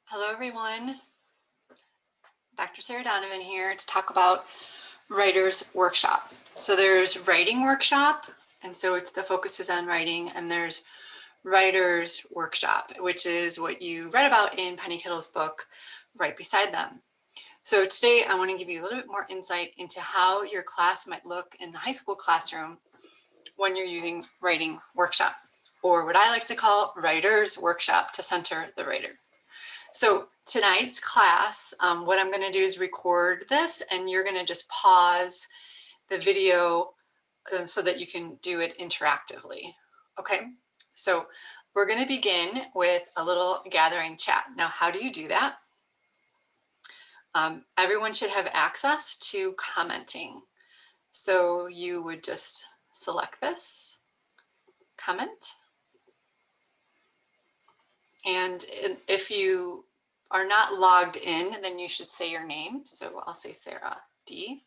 Hello everyone, Dr. Sarah Donovan here to talk about Writer's Workshop. So there's Writing Workshop, and so the focus is on writing, and there's Writer's Workshop, which is what you read about in Penny Kittle's book right beside them. So today I want to give you a little bit more insight into how your class might look in the high school classroom when you're using Writing Workshop, or what I like to call Writer's Workshop to center the writer. So tonight's class, what I'm going to do is record this, and you're going to just pause the video so that you can do it interactively. Okay, so we're going to begin with a little gathering chat. Now, how do you do that? Everyone should have access to commenting. So you would just select this, comment, and if you are not logged in, then you should say your name. So I'll say Sarah D.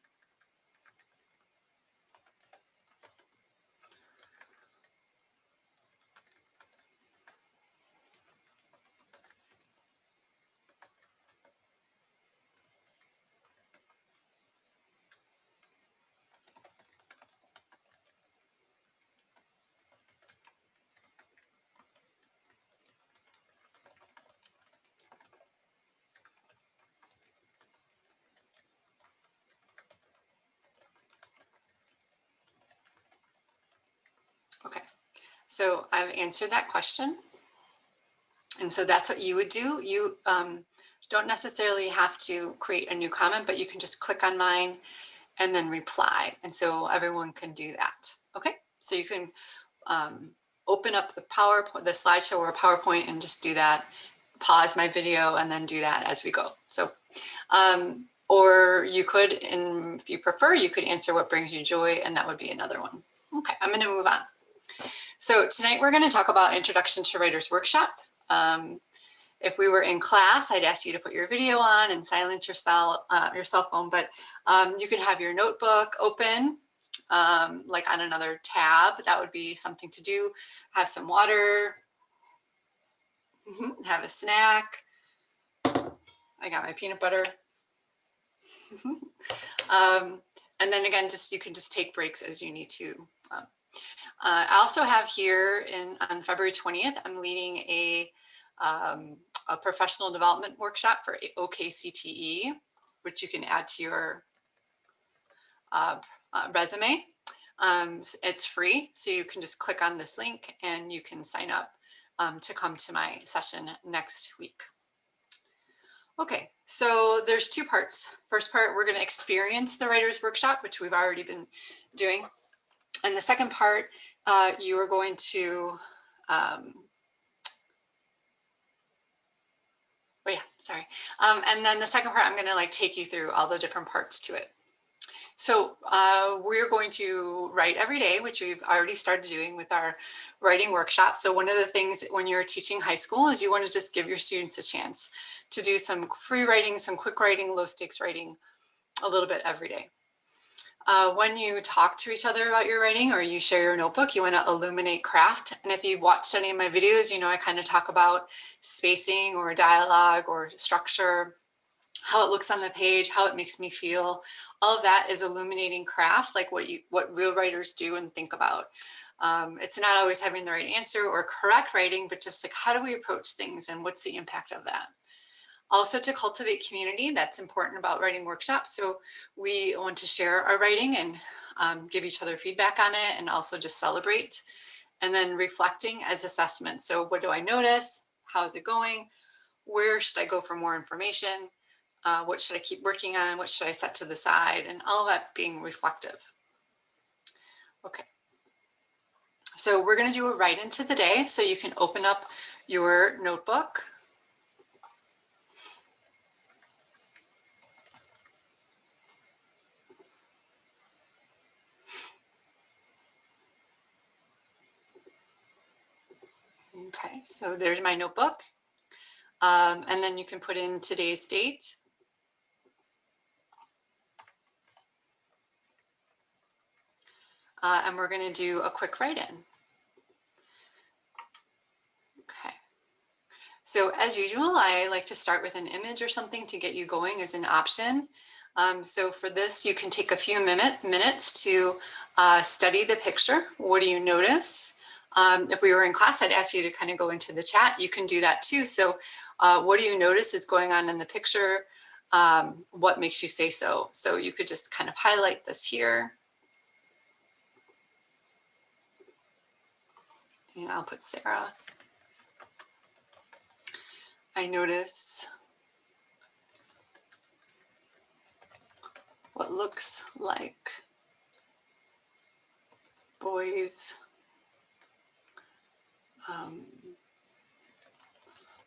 Okay, so I've answered that question. And so that's what you would do. You don't necessarily have to create a new comment, but you can just click on mine and then reply. And so everyone can do that. Okay, so you can open up the PowerPoint, the slideshow or PowerPoint, and just do that. Pause my video and then do that as we go. So, or you could, and if you prefer, you could answer what brings you joy, and that would be another one. Okay, I'm going to move on. So tonight we're going to talk about Introduction to Writer's Workshop. If we were in class, I'd ask you to put your video on and silence your cell phone, but you could have your notebook open, like on another tab. That would be something to do. Have some water, have a snack. I got my peanut butter. And then again, you can just take breaks as you need to. I also have here on February 20th, I'm leading a professional development workshop for OKCTE, which you can add to your resume. It's free, so you can just click on this link and you can sign up to come to my session next week. Okay, so there's two parts. First part, we're going to experience the Writer's Workshop, which we've already been doing. And the second part, you are going to, and then the second part, I'm going to take you through all the different parts to it. So we're going to write every day, which we've already started doing with our writing workshop. So one of the things when you're teaching high school is you want to just give your students a chance to do some free writing, some quick writing, low stakes writing a little bit every day. When you talk to each other about your writing or you share your notebook, you want to illuminate craft. And if you've watched any of my videos, you know I kind of talk about spacing or dialogue or structure, how it looks on the page, how it makes me feel. All of that is illuminating craft, like what real writers do and think about. It's not always having the right answer or correct writing, but just like how do we approach things and what's the impact of that? Also, to cultivate community, that's important about writing workshops. So we want to share our writing and give each other feedback on it, and also just celebrate. And then reflecting as assessment. So what do I notice? How's it going? Where should I go for more information? What should I keep working on? What should I set to the side? And all of that being reflective. Okay. So we're going to do a write into the day. So you can open up your notebook. Okay, so there's my notebook. And then you can put in today's date. And we're going to do a quick write-in. Okay. So as usual, I like to start with an image or something to get you going as an option. So for this, you can take a few minutes to study the picture. What do you notice? If we were in class, I'd ask you to kind of go into the chat. You can do that too. So what do you notice is going on in the picture? What makes you say so? So you could just kind of highlight this here. And I'll put Sarah. I notice what looks like boys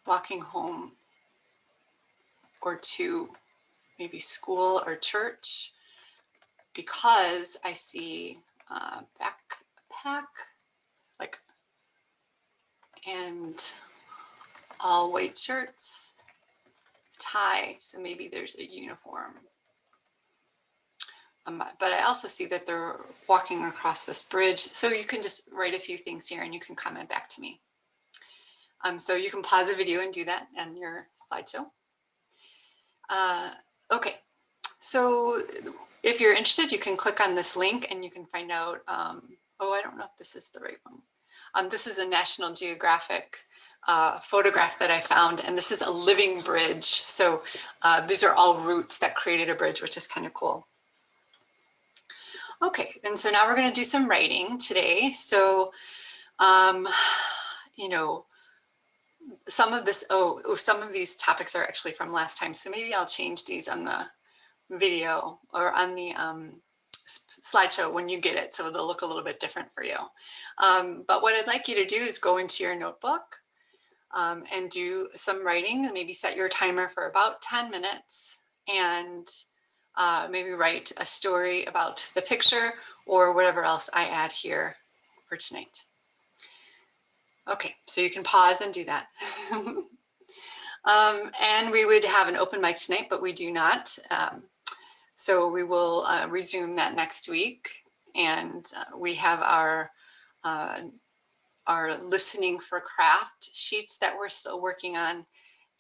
walking home or to maybe school or church because I see backpack, like, and all white shirts, tie, so maybe there's a uniform. But I also see that they're walking across this bridge. So you can just write a few things here and you can comment back to me. So you can pause the video and do that on your slideshow. Okay, so if you're interested, you can click on this link and you can find out, oh, I don't know if this is the right one. This is a National Geographic photograph that I found, and this is a living bridge. So these are all roots that created a bridge, which is kind of cool. Okay, and so now we're going to do some writing today. So, you know, some of this, some of these topics are actually from last time. So maybe I'll change these on the video or on the slideshow when you get it, so they'll look a little bit different for you. But what I'd like you to do is go into your notebook and do some writing, and maybe set your timer for about 10 minutes and maybe write a story about the picture or whatever else I add here for tonight. Okay, so you can pause and do that. And we would have an open mic tonight, but we do not. So we will resume that next week. And we have our listening for craft sheets that we're still working on,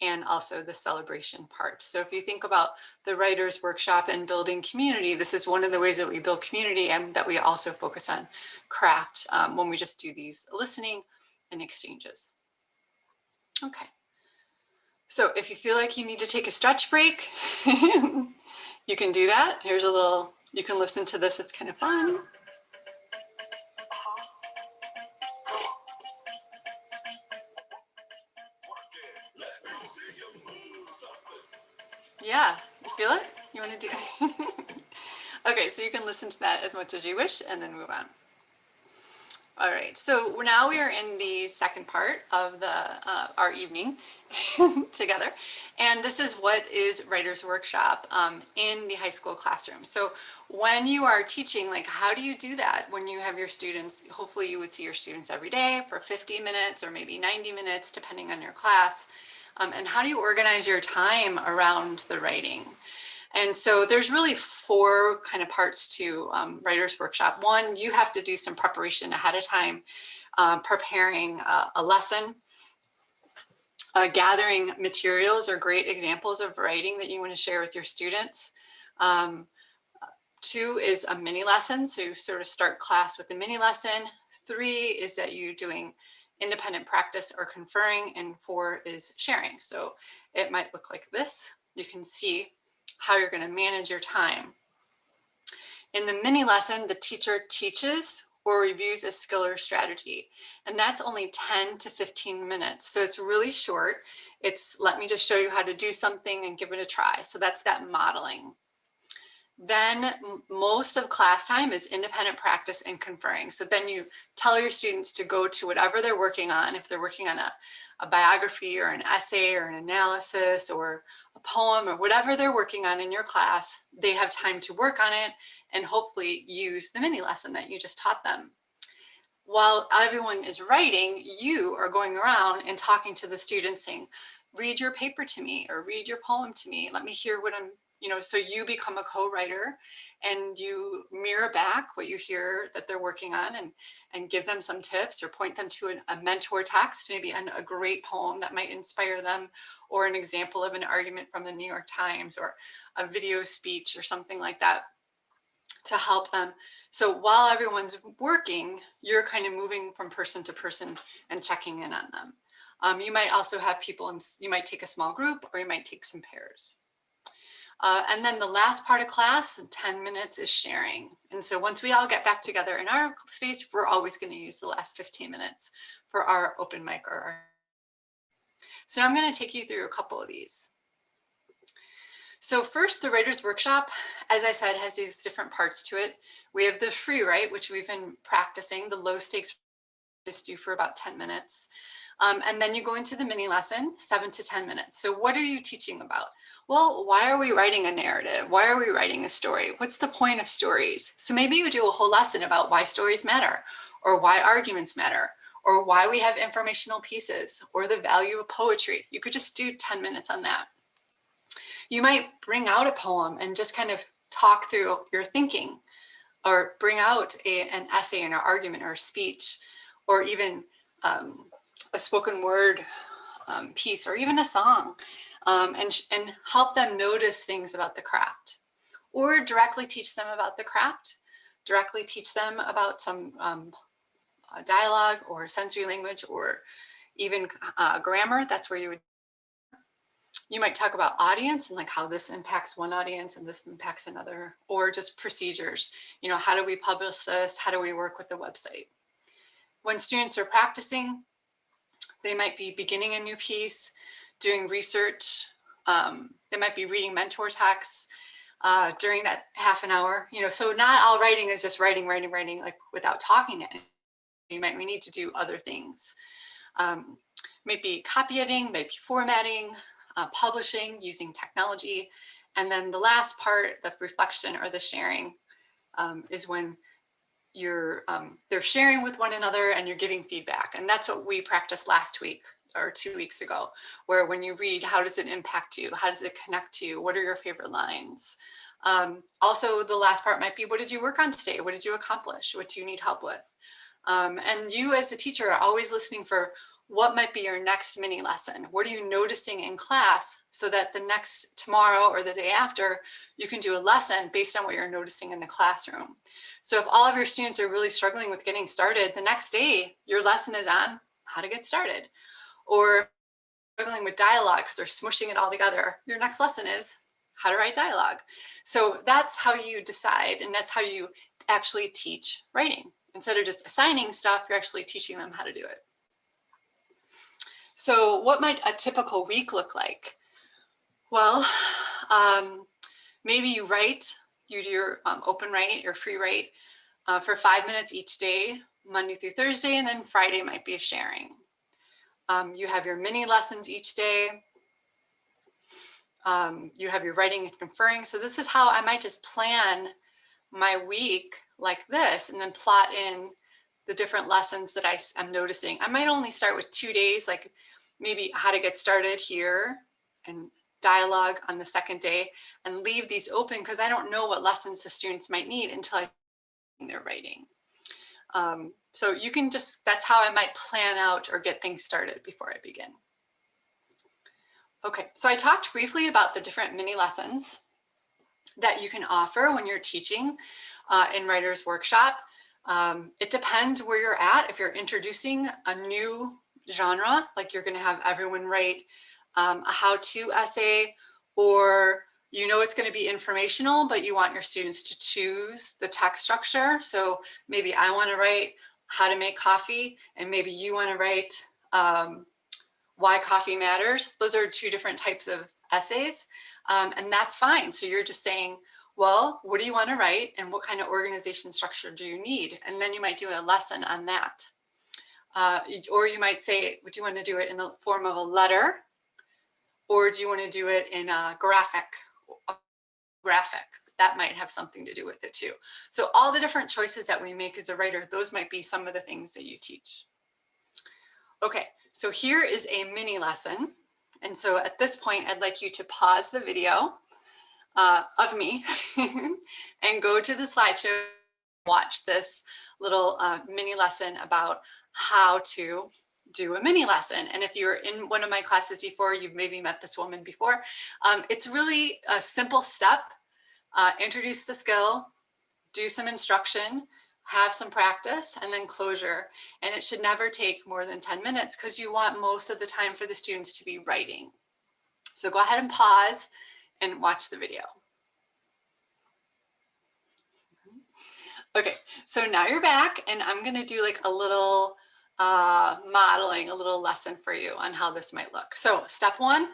and also the celebration part. So if you think about the writers workshop and building community, this is one of the ways that we build community, and that we also focus on craft when we just do these listening and exchanges. Okay. So if you feel like you need to take a stretch break, you can do that. Here's a little, you can listen to this. It's kind of fun. Yeah, you feel it? You want to do it? Okay, so you can listen to that as much as you wish and then move on. All right, so now we are in the second part of our evening together. And this is what is Writers Workshop in the high school classroom. So when you are teaching, like, how do you do that when you have your students? Hopefully you would see your students every day for 50 minutes or maybe 90 minutes, depending on your class. And how do you organize your time around the writing? And so there's really four kind of parts to Writers Workshop. One, you have to do some preparation ahead of time, preparing a lesson. Gathering materials are great examples of writing that you want to share with your students. Two is a mini lesson, so you sort of start class with a mini lesson. Three is that you're doing independent practice or conferring, and four is sharing. So it might look like this. You can see how you're going to manage your time. In the mini lesson, the teacher teaches or reviews a skill or strategy, and that's only 10 to 15 minutes. So it's really short. It's let me just show you how to do something and give it a try. So that's that modeling. Then most of class time is independent practice and conferring. So then you tell your students to go to whatever they're working on. If they're working on a biography or an essay or an analysis or a poem or whatever they're working on in your class, they have time to work on it and hopefully use the mini lesson that you just taught them. While everyone is writing, you are going around and talking to the students saying, read your paper to me or read your poem to me. Let me hear what so you become a co-writer and you mirror back what you hear that they're working on, and give them some tips or point them to a mentor text, maybe a great poem that might inspire them, or an example of an argument from the New York Times, or a video speech or something like that to help them. So while everyone's working, you're kind of moving from person to person and checking in on them. You might also have people, you might take a small group, or you might take some pairs. And then the last part of class, 10 minutes, is sharing. And so once we all get back together in our space, we're always going to use the last 15 minutes for our open mic. So I'm going to take you through a couple of these. So first, the Writer's Workshop, as I said, has these different parts to it. We have the free write, which we've been practicing, the low stakes just do for about 10 minutes. And then you go into the mini lesson, 7 to 10 minutes. So what are you teaching about? Well, why are we writing a narrative? Why are we writing a story? What's the point of stories? So maybe you do a whole lesson about why stories matter, or why arguments matter, or why we have informational pieces, or the value of poetry. You could just do 10 minutes on that. You might bring out a poem and just kind of talk through your thinking, or bring out an essay and an argument or a speech, or even a spoken word piece, or even a song, and help them notice things about the craft, or directly teach them about the craft, directly teach them about some dialogue or sensory language, or even grammar. That's where you might talk about audience and like how this impacts one audience and this impacts another, or just procedures. How do we publish this? How do we work with the website? When students are practicing, they might be beginning a new piece, doing research. They might be reading mentor texts during that half an hour. So not all writing is just writing, like without talking to anyone. We need to do other things. Maybe copy editing, maybe formatting, publishing using technology. And then the last part, the reflection or the sharing, is when they're sharing with one another and you're giving feedback. And that's what we practiced last week or 2 weeks ago, where when you read, how does it impact you? How does it connect to you? What are your favorite lines? Also, the last part might be, what did you work on today? What did you accomplish? What do you need help with? And you as a teacher are always listening for what might be your next mini lesson. What are you noticing in class, so that the next tomorrow or the day after, you can do a lesson based on what you're noticing in the classroom. So if all of your students are really struggling with getting started, the next day, your lesson is on how to get started. Or struggling with dialogue because they're smushing it all together, your next lesson is how to write dialogue. So that's how you decide, and that's how you actually teach writing. Instead of just assigning stuff, you're actually teaching them how to do it. So what might a typical week look like? Well, maybe you do your open write or free write for 5 minutes each day, Monday through Thursday, and then Friday might be a sharing. You have your mini lessons each day. You have your writing and conferring. So this is how I might just plan my week like this, and then plot in the different lessons that I'm noticing. I might only start with 2 days, like maybe how to get started here and dialogue on the second day, and leave these open because I don't know what lessons the students might need until I their writing. So you can that's how I might plan out or get things started before I begin. Okay, so I talked briefly about the different mini lessons that you can offer when you're teaching in Writer's Workshop. It depends where you're at. If you're introducing a new genre, like you're going to have everyone write a how-to essay, or it's going to be informational, but you want your students to choose the text structure. So maybe I want to write how to make coffee, and maybe you want to write why coffee matters. Those are 2 different types of essays, and that's fine. So you're just saying, well, what do you want to write, and what kind of organization structure do you need? And then you might do a lesson on that. Or you might say, do you want to do it in the form of a letter, or do you want to do it in a graphic? That might have something to do with it too. So all the different choices that we make as a writer, those might be some of the things that you teach. Okay, so here is a mini lesson. And so at this point, I'd like you to pause the video. of me and go to the slideshow, watch this little mini lesson about how to do a mini lesson. And if you're in one of my classes before, you've maybe met this woman before. It's really a simple step. Introduce the skill, do some instruction, have some practice, and then closure. And it should never take more than 10 minutes because you want most of the time for the students to be writing. So go ahead and pause and watch the video. Okay, so now you're back and I'm gonna do like a little modeling, a little lesson for you on how this might look. So step one,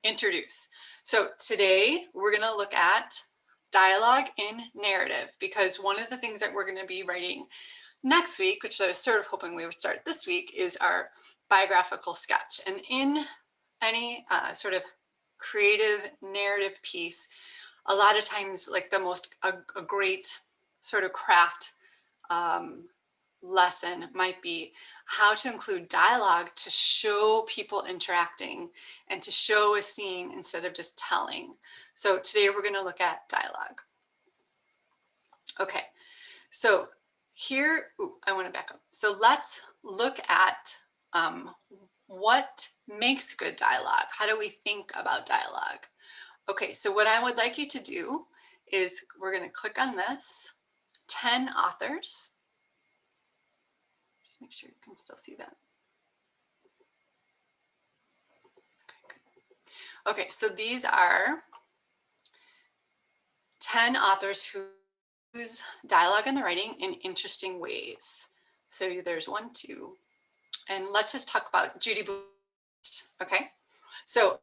introduce. So today we're gonna look at dialogue in narrative, because one of the things that we're gonna be writing next week, which I was sort of hoping we would start this week, is our biographical sketch. And in any sort of creative narrative piece, a lot of times like a great sort of craft lesson might be how to include dialogue to show people interacting and to show a scene instead of just telling. So today we're going to look at dialogue. Okay, so here, I want to back up. So let's look at what makes good dialogue. How do we think about dialogue? Okay, so what I would like you to do is we're going to click on this, 10 authors. Just make sure you can still see that. Okay, good. Okay, so these are 10 authors who use dialogue in the writing in interesting ways. So there's 1, 2, and let's just talk about Judy Blume. Okay, so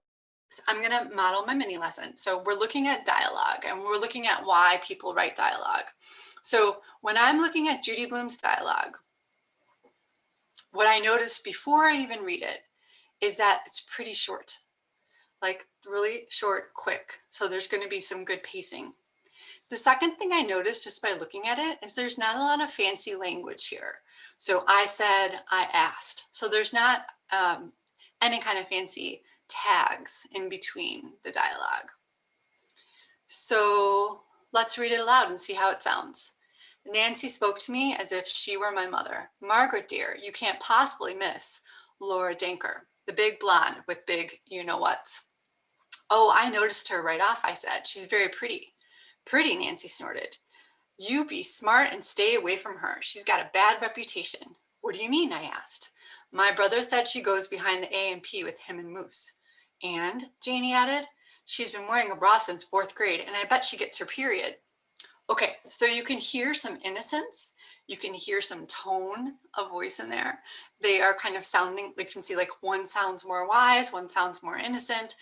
I'm going to model my mini lesson. So we're looking at dialogue and we're looking at why people write dialogue. So when I'm looking at Judy Blume's dialogue, what I noticed before I even read it is that it's pretty short, like really short, quick. So there's going to be some good pacing. The second thing I noticed just by looking at it is there's not a lot of fancy language here. So I said, I asked. So there's not any kind of fancy tags in between the dialogue. So let's read it aloud and see how it sounds. Nancy spoke to me as if she were my mother. Margaret, dear, you can't possibly miss Laura Dinker, the big blonde with big you-know-whats. Oh, I noticed her right off, I said. She's very pretty. Pretty, Nancy snorted. You be smart and stay away from her. She's got a bad reputation. What do you mean? I asked. My brother said she goes behind the A&P with him and Moose. And, Janie added, she's been wearing a bra since 4th grade, and I bet she gets her period. Okay, so you can hear some innocence. You can hear some tone of voice in there. They are kind of sounding, you can see like one sounds more wise, one sounds more innocent.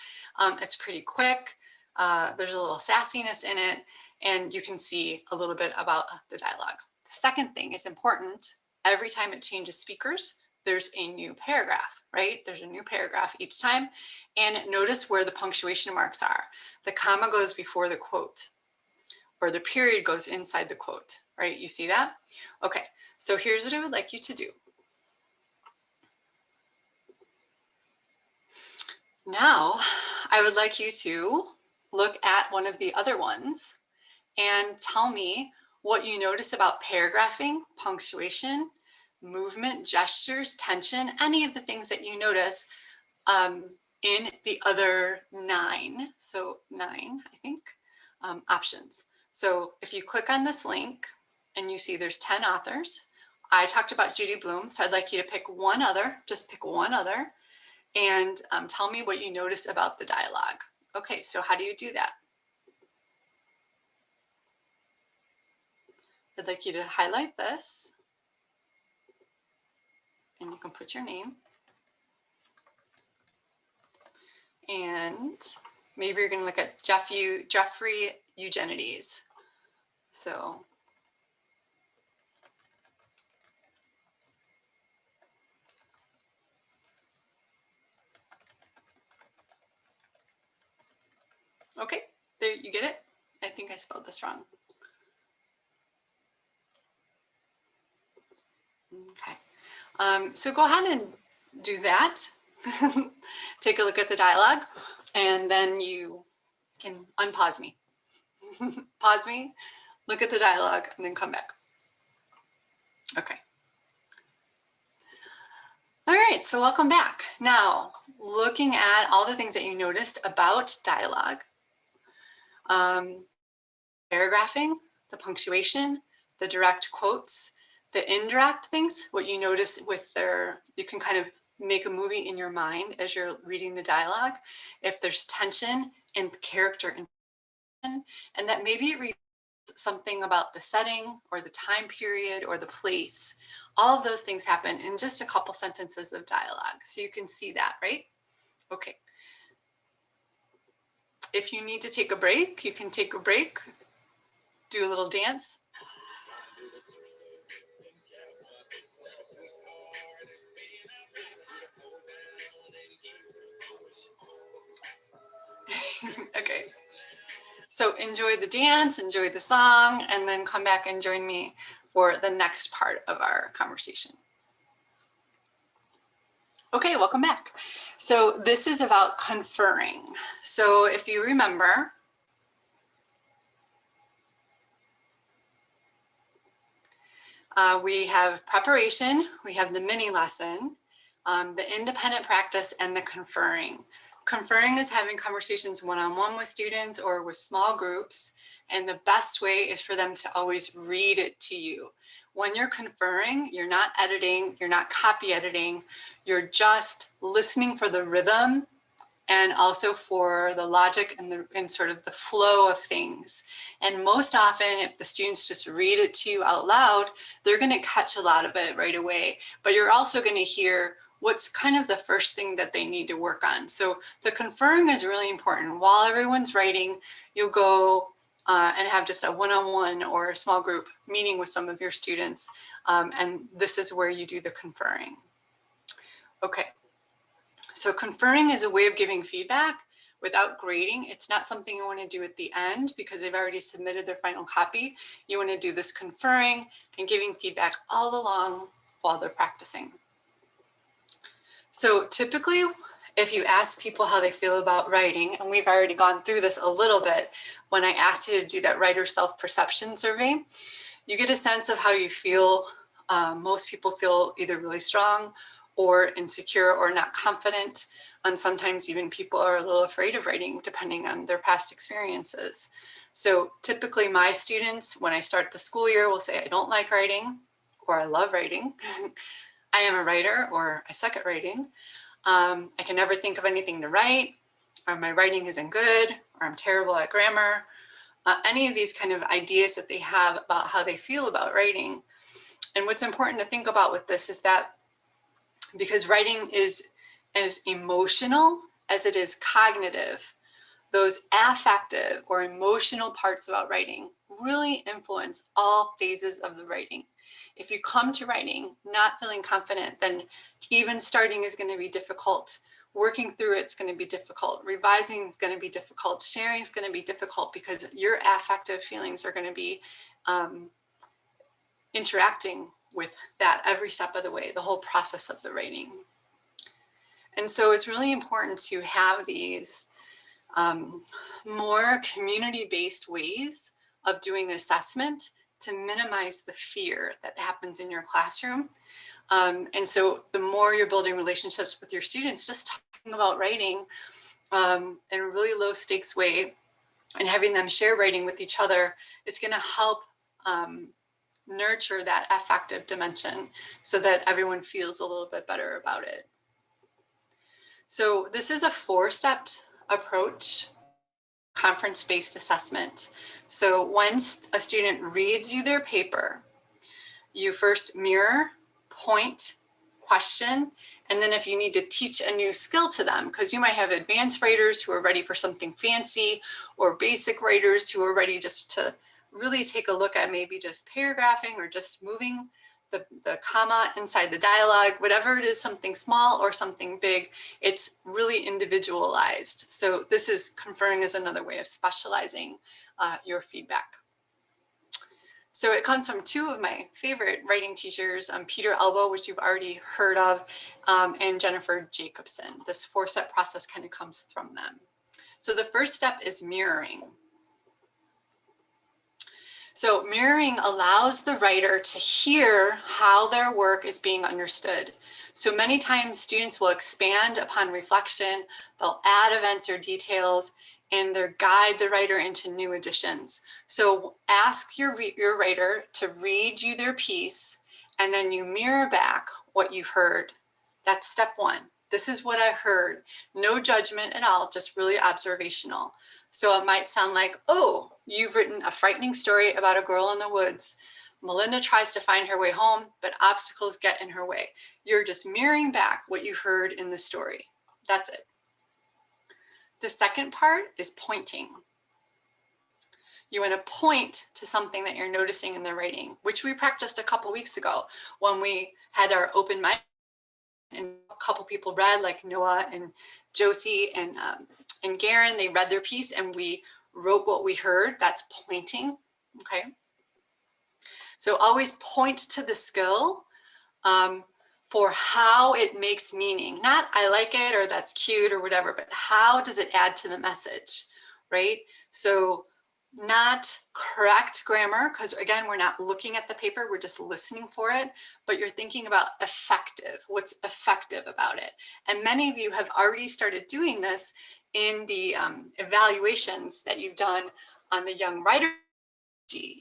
It's pretty quick. There's a little sassiness in it, and you can see a little bit about the dialogue. The second thing is important. Every time it changes speakers, there's a new paragraph, right? There's a new paragraph each time. And notice where the punctuation marks are. The comma goes before the quote, or the period goes inside the quote, right? You see that? Okay, so here's what I would like you to do. Now, I would like you to look at one of the other ones and tell me what you notice about paragraphing, punctuation, movement, gestures, tension, any of the things that you notice in the other 9. So 9, I think, options. So if you click on this link and you see there's 10 authors, I talked about Judy Blume, so I'd like you to pick one other, just pick one other, and tell me what you notice about the dialogue. Okay, so how do you do that? I'd like you to highlight this, and you can put your name. And maybe you're going to look at Jeffrey Eugenides. So okay, there you get it. I think I spelled this wrong. Okay, so go ahead and do that. Take a look at the dialogue, and then you can unpause me. Pause me, look at the dialogue, and then come back. Okay. All right, so welcome back. Now, looking at all the things that you noticed about dialogue, paragraphing, the punctuation, the direct quotes, the indirect things, what you notice with you can kind of make a movie in your mind as you're reading the dialogue. If there's tension and character intention, and that maybe it reads something about the setting or the time period or the place. All of those things happen in just a couple sentences of dialogue. So you can see that, right? Okay. If you need to take a break, you can take a break, do a little dance. Okay. So enjoy the dance, enjoy the song, and then come back and join me for the next part of our conversation. Okay, welcome back. So this is about conferring. So if you remember, we have preparation, we have the mini lesson, the independent practice, and the conferring. Conferring is having conversations one-on-one with students or with small groups, and the best way is for them to always read it to you. When you're conferring, you're not editing, you're not copy editing, you're just listening for the rhythm and also for the logic and sort of the flow of things. And most often, if the students just read it to you out loud, they're going to catch a lot of it right away. But you're also going to hear what's kind of the first thing that they need to work on. So the conferring is really important. While everyone's writing, you'll go and have just a one-on-one or a small group meeting with some of your students. And this is where you do the conferring. Okay. So conferring is a way of giving feedback without grading. It's not something you want to do at the end because they've already submitted their final copy. You want to do this conferring and giving feedback all along while they're practicing. So typically, if you ask people how they feel about writing, and we've already gone through this a little bit when I asked you to do that writer self-perception survey, you get a sense of how you feel. Most people feel either really strong or insecure or not confident. And sometimes even people are a little afraid of writing depending on their past experiences. So typically my students, when I start the school year, will say, I don't like writing, or I love writing. I am a writer, or I suck at writing. I can never think of anything to write, or my writing isn't good, or I'm terrible at grammar. Any of these kind of ideas that they have about how they feel about writing. And what's important to think about with this is that because writing is as emotional as it is cognitive, those affective or emotional parts about writing really influence all phases of the writing. If you come to writing not feeling confident, then even starting is going to be difficult. Working through it's going to be difficult. Revising is going to be difficult. Sharing is going to be difficult because your affective feelings are going to be interacting with that every step of the way, the whole process of the writing. And so it's really important to have these more community-based ways of doing assessment to minimize the fear that happens in your classroom. And so the more you're building relationships with your students, just talking about writing in a really low stakes way and having them share writing with each other, it's going to help nurture that affective dimension so that everyone feels a little bit better about it. So this is a 4-step approach, conference-based assessment. So once a student reads you their paper, you first mirror, point, question, and then if you need to teach a new skill to them, because you might have advanced writers who are ready for something fancy, or basic writers who are ready just to really take a look at maybe just paragraphing or just moving the comma inside the dialogue, whatever it is, something small or something big, it's really individualized. So this is conferring as another way of specializing your feedback. So it comes from 2 of my favorite writing teachers, Peter Elbow, which you've already heard of, and Jennifer Jacobson. This 4-step process kind of comes from them. So the first step is mirroring. So mirroring allows the writer to hear how their work is being understood. So many times students will expand upon reflection, they'll add events or details, and they'll guide the writer into new additions. So ask your writer to read you their piece, and then you mirror back what you've heard. That's step one. This is what I heard. No judgment at all, just really observational. So it might sound like, oh, you've written a frightening story about a girl in the woods. Melinda tries to find her way home, but obstacles get in her way. You're just mirroring back what you heard in the story. That's it. The second part is pointing. You want to point to something that you're noticing in the writing, which we practiced a couple weeks ago when we had our open mic and a couple people read, like Noah and Josie and Garen, they read their piece and we wrote what we heard. That's pointing, okay? So always point to the skill for how it makes meaning. Not I like it or that's cute or whatever, but how does it add to the message, right? So not correct grammar, because again, we're not looking at the paper, we're just listening for it, but you're thinking about effective, what's effective about it. And many of you have already started doing this in the evaluations that you've done on the young writer.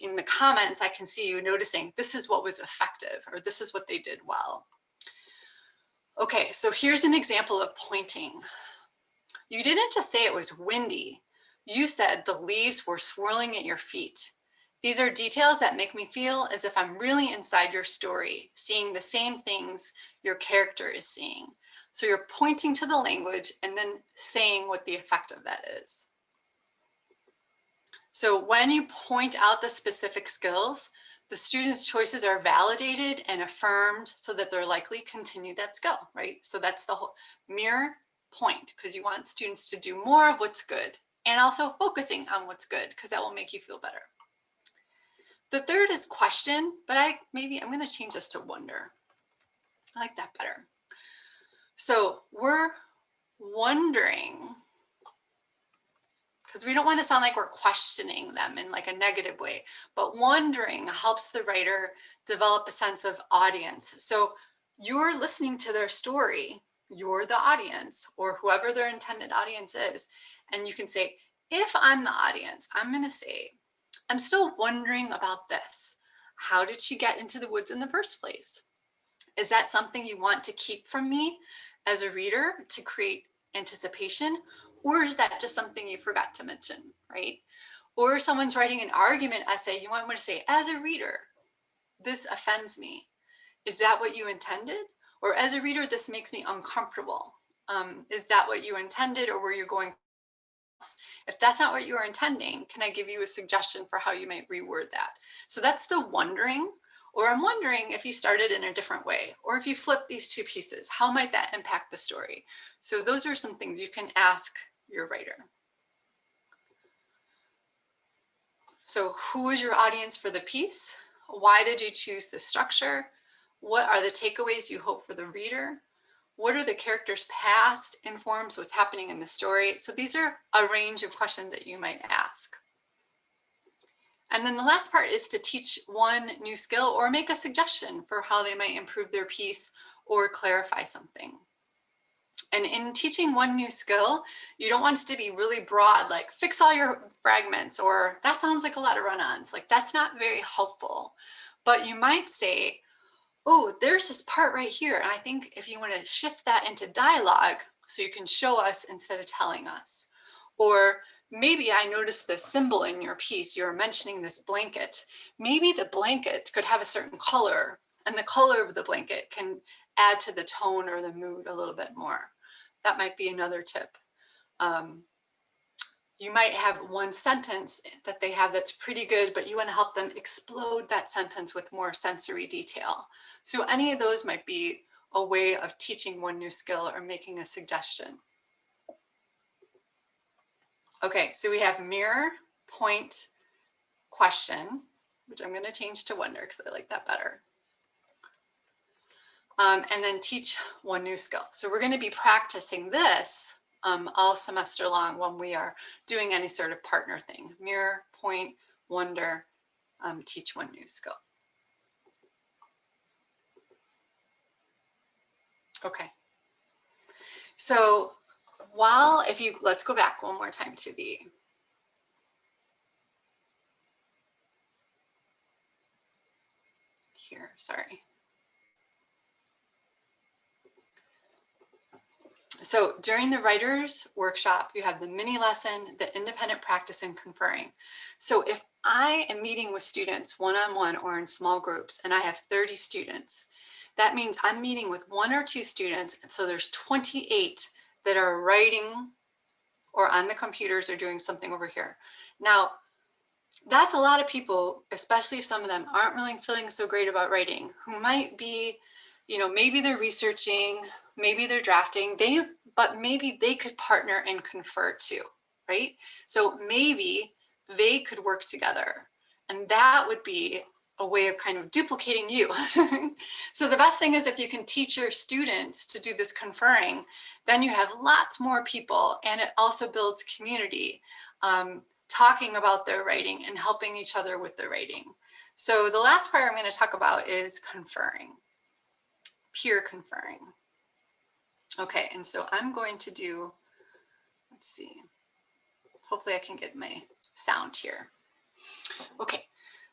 In the comments, I can see you noticing this is what was effective or this is what they did well. Okay, so here's an example of pointing. You didn't just say it was windy. You said the leaves were swirling at your feet. These are details that make me feel as if I'm really inside your story, seeing the same things your character is seeing. So you're pointing to the language and then saying what the effect of that is. So when you point out the specific skills, the students' choices are validated and affirmed so that they're likely to continue that skill, right? So that's the whole mirror point, because you want students to do more of what's good and also focusing on what's good, because that will make you feel better. The third is question, but I'm going to change this to wonder. I like that better. So we're wondering, because we don't want to sound like we're questioning them in like a negative way, but wondering helps the writer develop a sense of audience. So you're listening to their story, you're the audience, or whoever their intended audience is, and you can say, if I'm the audience, I'm going to say, I'm still wondering about this. How did she get into the woods in the first place? Is that something you want to keep from me as a reader to create anticipation? Or is that just something you forgot to mention, right? Or someone's writing an argument essay, you might want to say, as a reader, this offends me. Is that what you intended? Or as a reader, this makes me uncomfortable. Is that what you intended, or were you going? If that's not what you were intending, can I give you a suggestion for how you might reword that? So that's the wondering, or I'm wondering if you started in a different way, or if you flip these two pieces, how might that impact the story? So those are some things you can ask your writer. So who is your audience for the piece? Why did you choose the structure? What are the takeaways you hope for the reader? What are the characters' past informs what's happening in the story? So these are a range of questions that you might ask. And then the last part is to teach one new skill or make a suggestion for how they might improve their piece or clarify something. And in teaching one new skill, you don't want it to be really broad, like fix all your fragments, or that sounds like a lot of run-ons. Like that's not very helpful. But you might say, oh, there's this part right here. And I think if you want to shift that into dialogue so you can show us instead of telling us. Or maybe I noticed this symbol in your piece. You're mentioning this blanket. Maybe the blanket could have a certain color, and the color of the blanket can add to the tone or the mood a little bit more. That might be another tip. You might have one sentence that they have that's pretty good, but you want to help them explode that sentence with more sensory detail. So any of those might be a way of teaching one new skill or making a suggestion. Okay, so we have mirror, point, question, which I'm going to change to wonder because I like that better. And then teach one new skill. So we're going to be practicing this all semester long when we are doing any sort of partner thing. Mirror, point, wonder, teach one new skill. Okay. So let's go back one more time to the here, sorry. So during the writer's workshop, you have the mini lesson, the independent practice, and conferring. So if I am meeting with students one-on-one or in small groups, and I have 30 students, that means I'm meeting with 1 or 2 students. And so there's 28 that are writing or on the computers or doing something over here. Now, that's a lot of people, especially if some of them aren't really feeling so great about writing, who might be, maybe they're researching, maybe they're drafting, but maybe they could partner and confer too, right? So maybe they could work together, and that would be a way of kind of duplicating you. So the best thing is if you can teach your students to do this conferring, then you have lots more people, and it also builds community, talking about their writing and helping each other with their writing. So the last part I'm going to talk about is conferring, peer conferring. Okay, and so I'm going to do, let's see, hopefully I can get my sound here. Okay,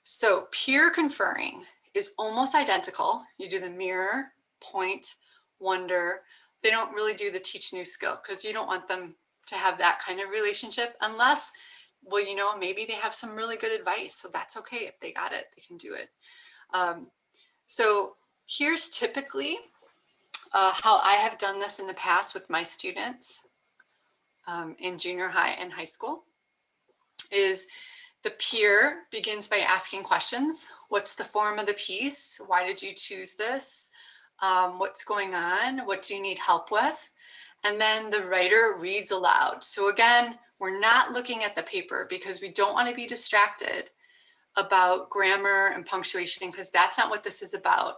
so peer conferring is almost identical. You do the mirror, point, wonder. They don't really do the teach new skill because you don't want them to have that kind of relationship unless, well, maybe they have some really good advice. So that's okay. If they got it, they can do it. So here's typically how I have done this in the past with my students in junior high and high school is the peer begins by asking questions. What's the form of the piece? Why did you choose this? What's going on? What do you need help with? And then the writer reads aloud. So again, we're not looking at the paper because we don't want to be distracted about grammar and punctuation because that's not what this is about.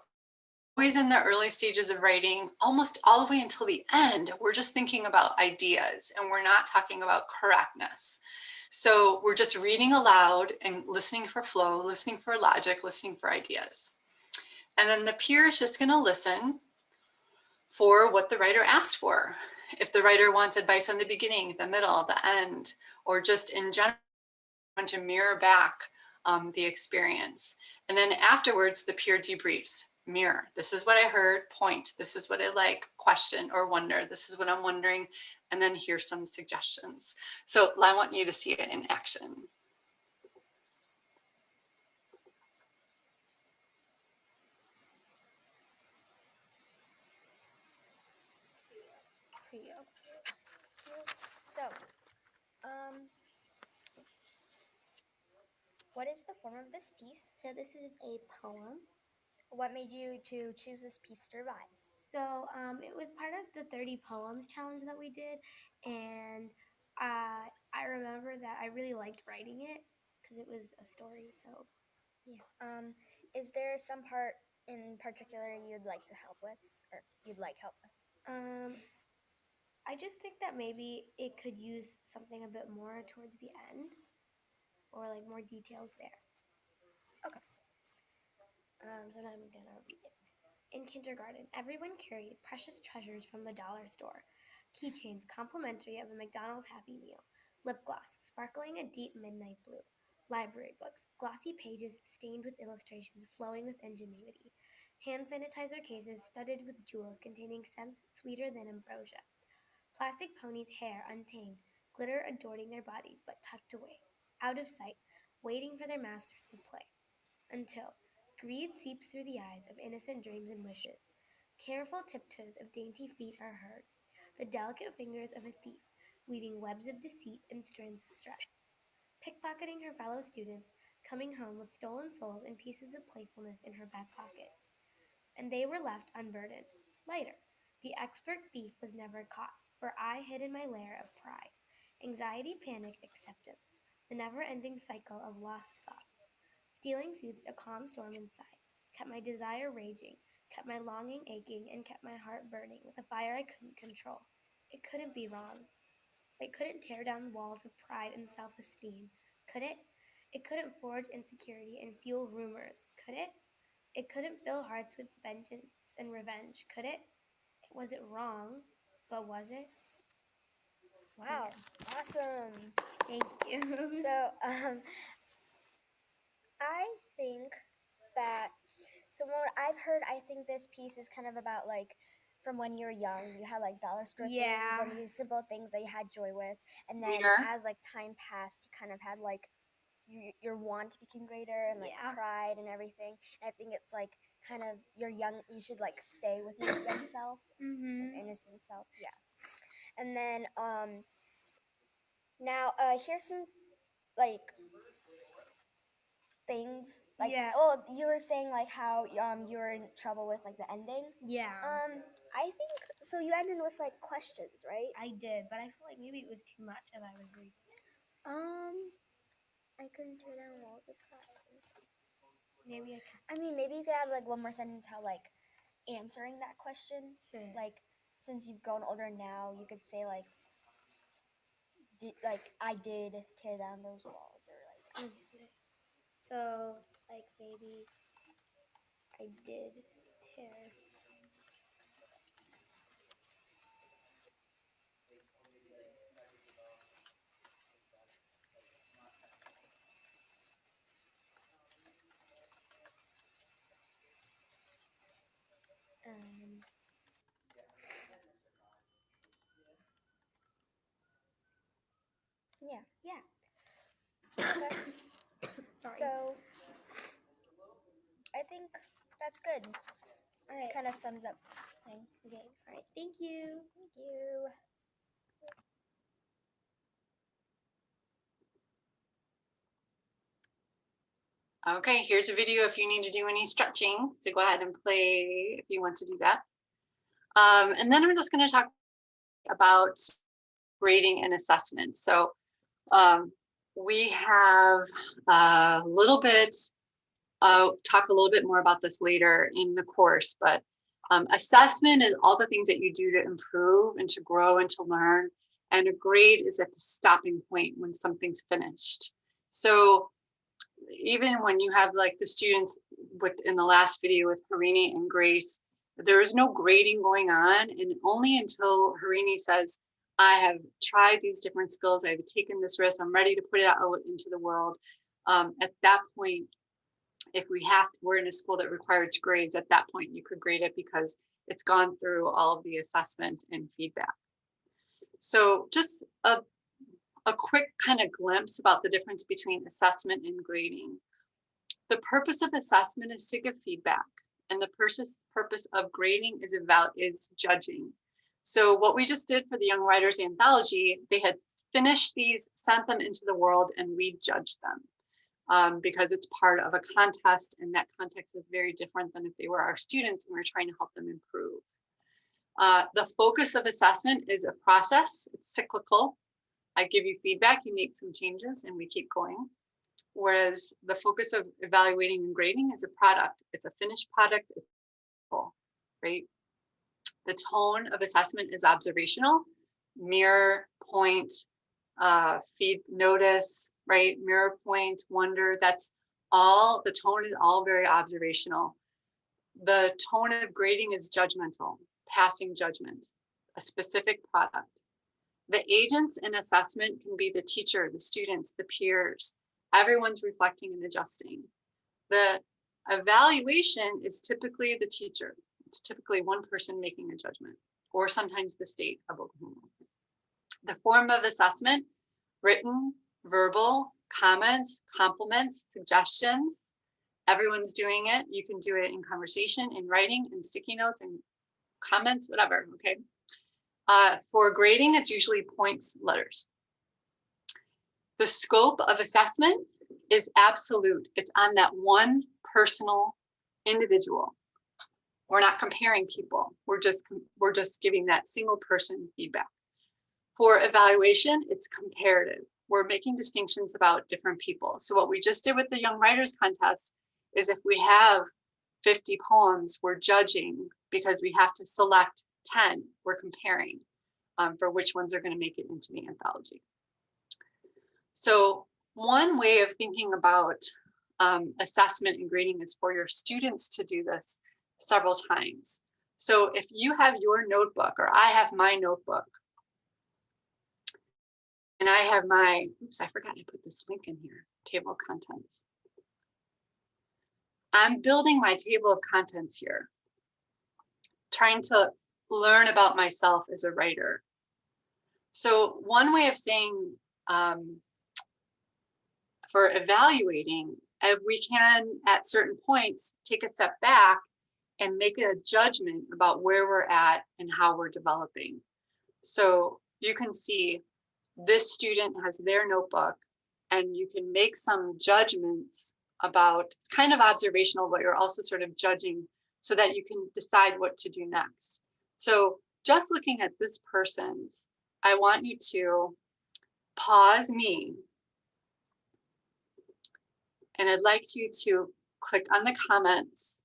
Always in the early stages of writing, almost all the way until the end, we're just thinking about ideas and we're not talking about correctness. So we're just reading aloud and listening for flow, listening for logic, listening for ideas. And then the peer is just going to listen for what the writer asked for. If the writer wants advice in the beginning, the middle, the end, or just in general, want to mirror back the experience. And then afterwards, the peer debriefs. Mirror, this is what I heard, point, this is what I like, question or wonder, this is what I'm wondering, and then here's some suggestions. So I want you to see it in action. So, what is the form of this piece? So this is a poem. What made you to choose this piece to revise? So it was part of the 30 poems challenge that we did, and I remember that I really liked writing it because it was a story. So yeah. Is there some part in particular you'd like to help with, or you'd like help with? I just think that maybe it could use something a bit more towards the end, or like more details there. Okay. So now I'm gonna read it. In kindergarten, everyone carried precious treasures from the dollar store. Keychains complimentary of a McDonald's Happy Meal. Lip gloss sparkling a deep midnight blue. Library books, glossy pages stained with illustrations flowing with ingenuity. Hand sanitizer cases studded with jewels containing scents sweeter than ambrosia. Plastic ponies' hair untamed, glitter adorning their bodies but tucked away, out of sight, waiting for their masters of play. Until greed seeps through the eyes of innocent dreams and wishes. Careful tiptoes of dainty feet are heard, the delicate fingers of a thief, weaving webs of deceit and strands of stress. Pickpocketing her fellow students, coming home with stolen souls and pieces of playfulness in her back pocket. And they were left unburdened, lighter. The expert thief was never caught, for I hid in my lair of pride. Anxiety, panic, acceptance, the never-ending cycle of lost thoughts. Stealing soothed a calm storm inside, kept my desire raging, kept my longing aching, and kept my heart burning with a fire I couldn't control. It couldn't be wrong. It couldn't tear down the walls of pride and self-esteem, could it? It couldn't forge insecurity and fuel rumors, could it? It couldn't fill hearts with vengeance and revenge, could it? Was it wrong? But was it? Wow, awesome. Thank you. So, I think that, so what I've heard, I think this piece is kind of about like from when you were young, you had like dollar store Yeah. things and these simple things that you had joy with. And then Reader. as like time passed, you kind of had like your want became greater and like Yeah. pride and everything. And I think it's like kind of your young, you should like stay with your young self, like innocent self. Yeah. And then now here's some like things like, Yeah. oh, you were saying like how you were in trouble with like the ending. Yeah. I think so. You ended with like questions, right? I did, but I feel like maybe it was too much as I was reading it. I couldn't tear down walls of pride. Maybe I could. I mean, maybe you could add like one more sentence how like answering that question. Sure. Like since you've grown older now, you could say like, I did tear down those walls, or like. Okay. So like maybe I did tear. Yeah. Yeah. Okay. Sorry. So I think that's good. All right. Kind of sums up thing. Okay. All right. Thank you. Thank you. Okay, here's a video if you need to do any stretching. So go ahead and play if you want to do that. And then I'm just going to talk about grading and assessment. So we have a little bit, talk a little bit more about this later in the course, but assessment is all the things that you do to improve and to grow and to learn. And a grade is at the stopping point when something's finished. So even when you have like the students in the last video with Harini and Grace, there is no grading going on. And only until Harini says, I have tried these different skills, I've taken this risk, I'm ready to put it out into the world. At that point, if we're in a school that requires grades, at that point you could grade it because it's gone through all of the assessment and feedback. So just a quick kind of glimpse about the difference between assessment and grading. The purpose of assessment is to give feedback, and the purpose of grading is judging. So what we just did for the Young Writers Anthology, they had finished these, sent them into the world, and we judged them because it's part of a contest, and that context is very different than if they were our students and we're trying to help them improve. The focus of assessment is a process. It's cyclical. I give you feedback, you make some changes, and we keep going. Whereas the focus of evaluating and grading is a product. It's a finished product, it's full, right? The tone of assessment is observational, mirror, point, feed, notice, right? Mirror, point, wonder, that's all, the tone is all very observational. The tone of grading is judgmental, passing judgment, a specific product. The agents in assessment can be the teacher, the students, the peers. Everyone's reflecting and adjusting. The evaluation is typically the teacher. It's typically one person making a judgment, or sometimes the state of Oklahoma. The form of assessment, written, verbal, comments, compliments, suggestions. Everyone's doing it. You can do it in conversation, in writing, in sticky notes, and comments, whatever, okay? For grading, it's usually points, letters. The scope of assessment is absolute. It's on that one personal individual. We're not comparing people. We're just giving that single person feedback. For evaluation, it's comparative. We're making distinctions about different people. So what we just did with the Young Writers Contest is if we have 50 poems, we're judging because we have to select 10. We're comparing for which ones are going to make it into the anthology. So One way of thinking about assessment and grading is for your students to do this several times. So if you have your notebook, or I have my notebook, and I have my, oops, I forgot to put this link in here, table of contents. I'm building my table of contents here, trying to learn about myself as a writer. So one way of saying for evaluating, if we can at certain points take a step back and make a judgment about where we're at and how we're developing. So you can see this student has their notebook, and you can make some judgments about, it's kind of observational, but you're also sort of judging so that you can decide what to do next. So just looking at this person's, I want you to pause me, and I'd like you to click on the comments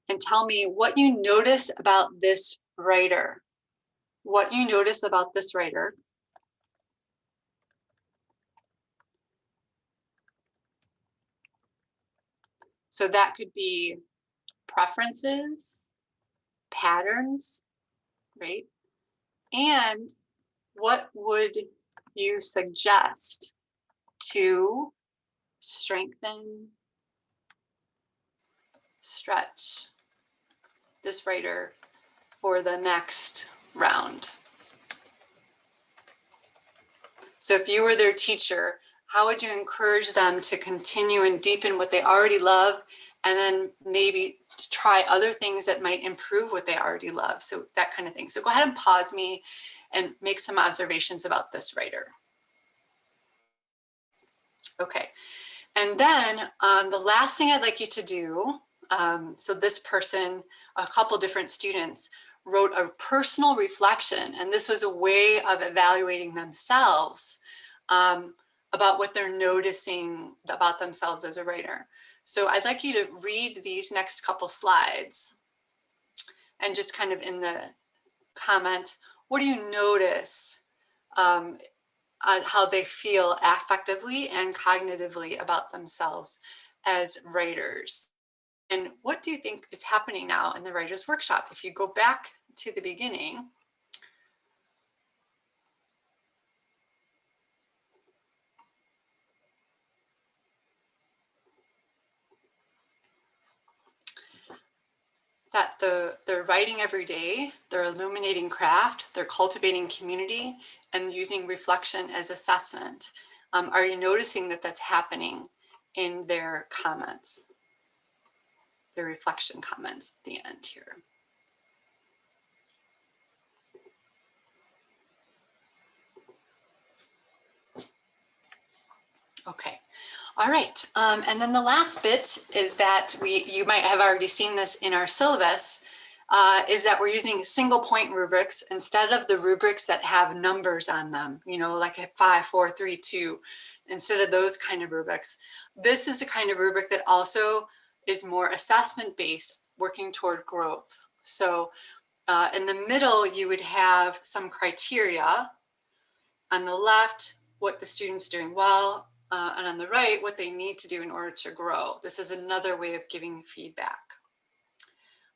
and tell me what you notice about this writer. What you notice about this writer. So that could be preferences, patterns, right? And what would you suggest to strengthen, stretch this writer for the next round? So if you were their teacher, how would you encourage them to continue and deepen what they already love, and then maybe try other things that might improve what they already love? So that kind of thing. So go ahead and pause me and make some observations about this writer. Okay, and then the last thing I'd like you to do, so this person, a couple different students, wrote a personal reflection, and this was a way of evaluating themselves about what they're noticing about themselves as a writer. So I'd like you to read these next couple slides and just kind of in the comment, what do you notice how they feel affectively and cognitively about themselves as writers? And what do you think is happening now in the writer's workshop? If you go back to the beginning, that they're writing every day, they're illuminating craft, they're cultivating community, and using reflection as assessment. Are you noticing that that's happening in their comments, their reflection comments at the end here? Okay. All right, and then the last bit is that you might have already seen this in our syllabus, is that we're using single point rubrics instead of the rubrics that have numbers on them, you know, like a 5, 4, 3, 2, instead of those kind of rubrics. This is the kind of rubric that also is more assessment based, working toward growth. So in the middle, you would have some criteria. On the left, what the student's doing well, and on the right, what they need to do in order to grow. This is another way of giving feedback.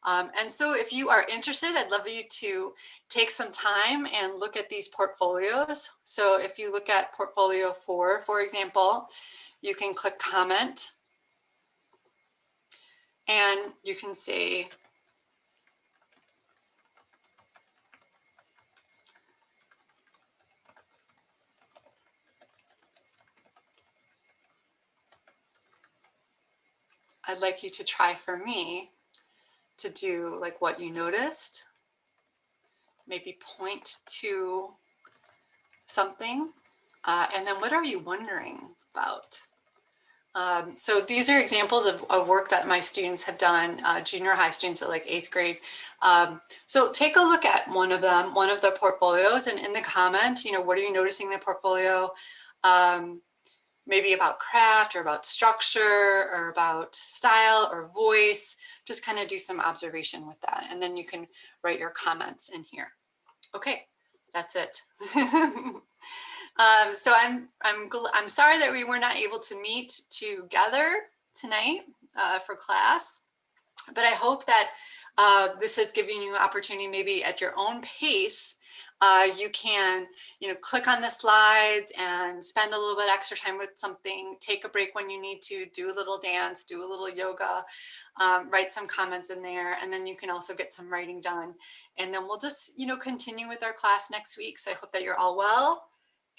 And so if you are interested, I'd love you to take some time and look at these portfolios. So if you look at portfolio 4, for example, you can click comment, and you can say, I'd like you to try for me to do like what you noticed, maybe point to something, and then what are you wondering about? So these are examples of work that my students have done, junior high students at like 8th grade. So take a look at one of them, one of the portfolios, and in the comment, you know, what are you noticing in the portfolio? Maybe about craft or about structure or about style or voice. Just kind of do some observation with that. And then you can write your comments in here. Okay, that's it. So I'm sorry that we were not able to meet together tonight for class, but I hope that this has given you an opportunity, maybe at your own pace. You can, click on the slides and spend a little bit extra time with something, take a break when you need to, do a little dance, do a little yoga, write some comments in there, and then you can also get some writing done. And then we'll just, continue with our class next week. So I hope that you're all well,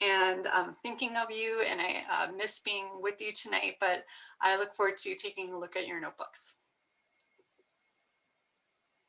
and I'm thinking of you, and I miss being with you tonight, but I look forward to taking a look at your notebooks.